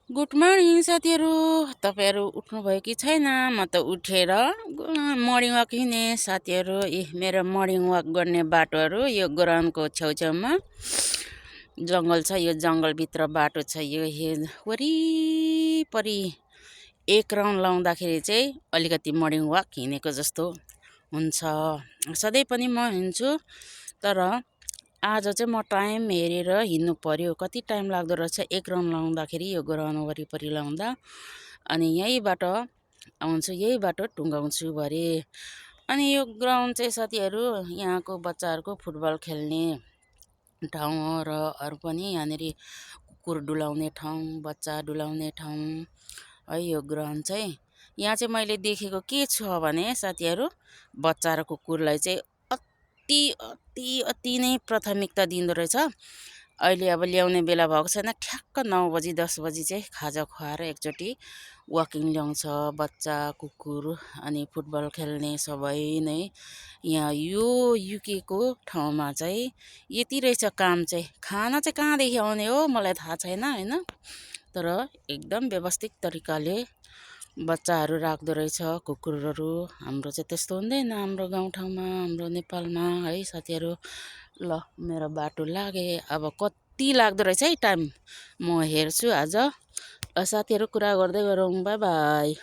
Good morning साथीहरू। तपाईँहरू उठ्नुभयो कि छैन? म त उठेर मर्निङ वाक हिँड्ने साथीहरू। मेरो मर्निङ वाक गर्ने बाटोहरू यो ग्राउन्डको छेउछाउमा जङ्गल छ। यो जङ्गलभित्र बाटो छ। यो वरिपरि एक राउन्ड लाउँदाखेरि चाहिँ अलिकति मर्निङ वाक हिँडेको जस्तो हुन्छ। सधैँ पनि म हिँड्छु, तर आज चाहिँ म टाइम हेरेर हिँड्नु पर्यो। कति टाइम लाग्दो रहेछ एक राउन्ड लाउँदाखेरि, यो ग्राउन्ड वरिपरि लाउँदा। अनि यहीँबाट आउँछु, यही बाटो टुङ्गाउँछु भरे। अनि यो ग्राउन्ड चाहिँ साथीहरू यहाँको बच्चाहरूको फुटबल खेल्ने ठाउँ हो, र अरू पनि यहाँनिर कुकुर डुलाउने ठाउँ, बच्चा डुलाउने ठाउँ है यो ग्राउन्ड चाहिँ। यहाँ चाहिँ मैले देखेको के छ भने साथीहरू, बच्चा र कुकुरलाई चाहिँ अति अति अति नै प्राथमिकता दिँदो रहेछ। अहिले अब ल्याउने बेला भएको छैन, ठ्याक्क 9 बजी 10 बजी चाहिँ खाजा खुवाएर एकचोटि वाकिङ ल्याउँछ बच्चा कुकुर। अनि फुटबल खेल्ने सबै नै यहाँ यो युकेको ठाउँमा चाहिँ यति रहेछ काम चाहिँ। खाना चाहिँ कहाँदेखि आउने हो मलाई थाहा छैन होइन, तर एकदम व्यवस्थित तरिकाले बच्चाहरू राख्दो रहेछ कुकुरहरू। हाम्रो चाहिँ त्यस्तो हुँदैन हाम्रो गाउँठाउँमा, हाम्रो नेपालमा है साथीहरू। ल मेरो बाटो लागे, अब कति लाग्दो रहेछ है टाइम म हेर्छु आज। ल साथीहरू कुरा गर्दै गरौँ, बाई बाई।